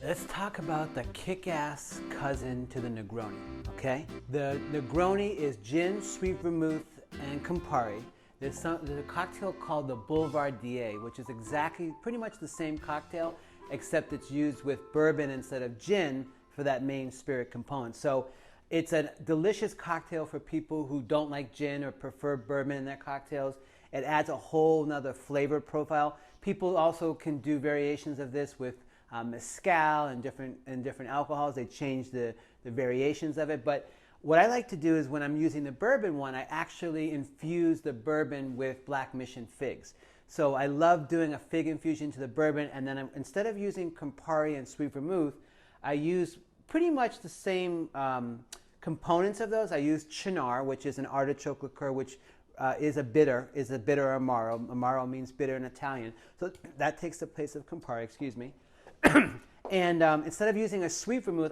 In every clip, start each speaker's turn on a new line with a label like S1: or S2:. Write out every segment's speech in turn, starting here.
S1: Let's talk about the kick-ass cousin to the Negroni, okay? The Negroni is gin, sweet vermouth, and Campari. There's a cocktail called the BOULEVARDIer, which is pretty much the same cocktail, except it's used with bourbon instead of gin for that main spirit component. So it's a delicious cocktail for people who don't like gin or prefer bourbon in their cocktails. It adds a whole nother flavor profile. People also can do variations of this with mezcal and different alcohols. They change the variations of it. But what I like to do is when I'm using the bourbon one, I actually infuse the bourbon with black mission figs. So I love doing a fig infusion to the bourbon, and then instead of using Campari and sweet vermouth, I use pretty much the same components of those. I use Cynar, which is an artichoke liqueur, which is a bitter Amaro. Amaro means bitter in Italian. So that takes the place of Campari, excuse me. And instead of using a sweet vermouth,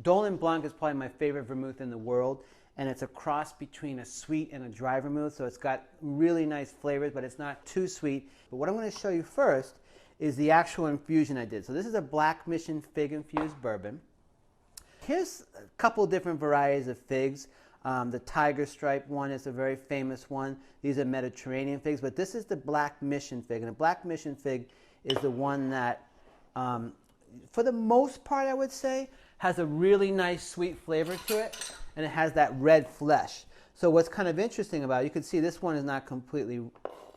S1: Dolin Blanc is probably my favorite vermouth in the world. And it's a cross between a sweet and a dry vermouth. So it's got really nice flavors, but it's not too sweet. But what I'm going to show you first is the actual infusion I did. So this is a black mission fig infused bourbon. Here's a couple different varieties of figs. The tiger stripe one is a very famous one. These are Mediterranean figs, but this is the black mission fig. And the black mission fig is the one that, for the most part, I would say, has a really nice sweet flavor to it, and it has that red flesh. So what's kind of interesting about it, you can see this one is not completely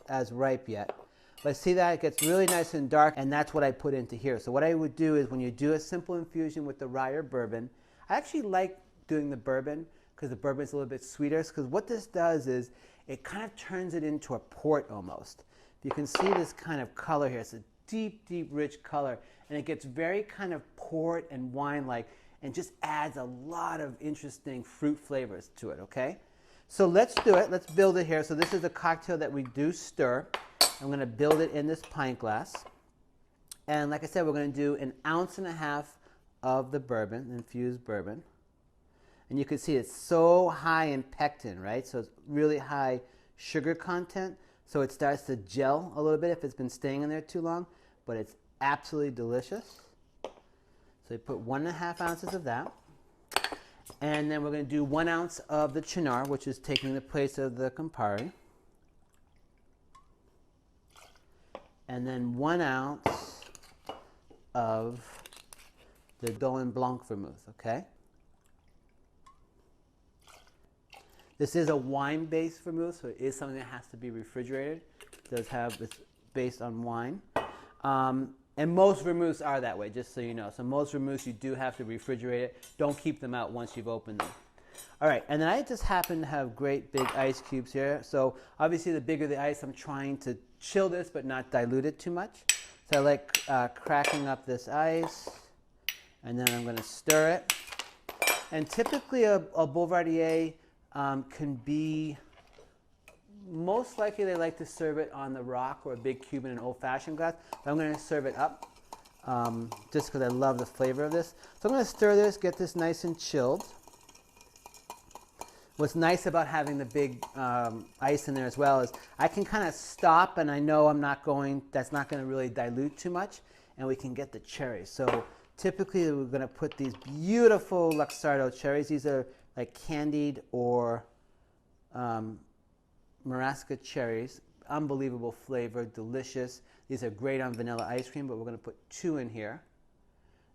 S1: as ripe yet. But see that? It gets really nice and dark, and that's what I put into here. So what I would do is when you do a simple infusion with the rye or bourbon, I actually like doing the bourbon because the bourbon is a little bit sweeter, because what this does is it kind of turns it into a port almost. You can see this kind of color here. It's a deep, deep, rich color, and it gets very kind of port and wine-like, and just adds a lot of interesting fruit flavors to it, okay? So let's do it. Let's build it here. So this is a cocktail that we do stir. I'm going to build it in this pint glass. And like I said, we're going to do 1.5 ounces of the bourbon, infused bourbon. And you can see it's so high in pectin, right? So it's really high sugar content. So it starts to gel a little bit if it's been staying in there too long. But it's absolutely delicious. So you put 1.5 ounces of that. And then we're going to do 1 ounce of the Cynar, which is taking the place of the Campari. And then 1 ounce of the Dolin Blanc Vermouth, okay? This is a wine-based vermouth, so it is something that has to be refrigerated. It's based on wine. And most vermouths are that way, just so you know. So most vermouths, you do have to refrigerate it. Don't keep them out once you've opened them. All right, and then I just happen to have great big ice cubes here. So obviously the bigger the ice, I'm trying to chill this but not dilute it too much. So I like cracking up this ice, and then I'm going to stir it. And typically a Boulevardier can be, most likely they like to serve it on the rock or a big cube in an old-fashioned glass. But I'm going to serve it up just because I love the flavor of this. So I'm going to stir this, get this nice and chilled. What's nice about having the big ice in there as well is I can kind of stop, and I know that's not going to really dilute too much, and we can get the cherries. So typically we're going to put these beautiful Luxardo cherries. These are like candied or Maraschino cherries. Unbelievable flavor, delicious. These are great on vanilla ice cream, but we're going to put 2 in here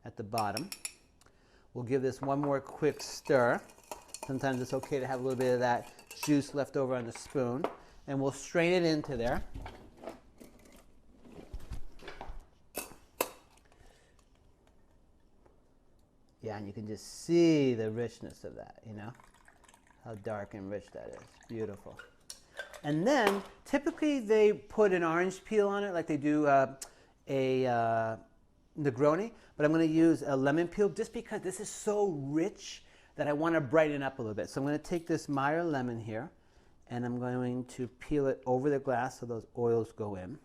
S1: at the bottom. We'll give this one more quick stir. Sometimes it's okay to have a little bit of that juice left over on the spoon. And we'll strain it into there. Yeah, and you can just see the richness of that, you know? How dark and rich that is. Beautiful. And then, typically they put an orange peel on it like they do a Negroni. But I'm going to use a lemon peel just because this is so rich that I want to brighten up a little bit. So I'm going to take this Meyer lemon here, and I'm going to peel it over the glass so those oils go in.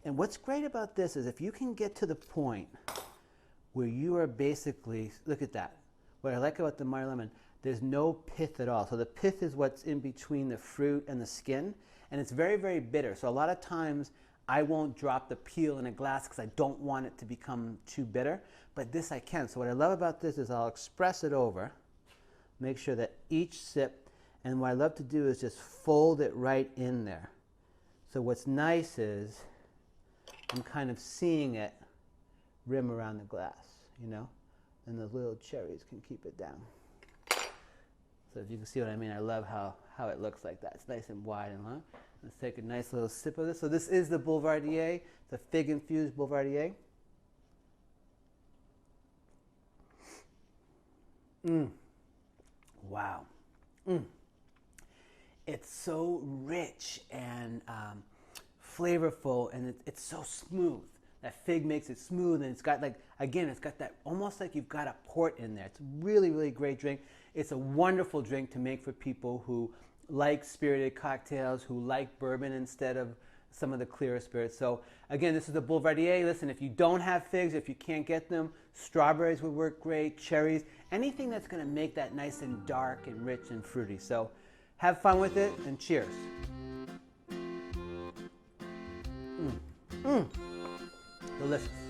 S1: And what's great about this is if you can get to the point where you are basically, look at that. What I like about the Meyer lemon, there's no pith at all. So the pith is what's in between the fruit and the skin, and it's very, very bitter. So a lot of times I won't drop the peel in a glass because I don't want it to become too bitter, but this I can. So what I love about this is I'll express it over, make sure that each sip, and what I love to do is just fold it right in there. So what's nice is I'm kind of seeing it rim around the glass, you know, and the little cherries can keep it down. So if you can see what I mean, I love how it looks like that. It's nice and wide and long. Let's take a nice little sip of this. So this is the Boulevardier, the FIG-INFUSED Boulevardier. Wow. It's so rich and flavorful, and it's so smooth. That fig makes it smooth, and it's got like, again, it's got that almost like you've got a port in there. It's a really, really great drink. It's a wonderful drink to make for people who like spirited cocktails, who like bourbon instead of some of the clearer spirits. So again, this is the Boulevardier. Listen, if you don't have figs, if you can't get them, strawberries would work great, cherries, anything that's going to make that nice and dark and rich and fruity. So have fun with it, and cheers. Delicious.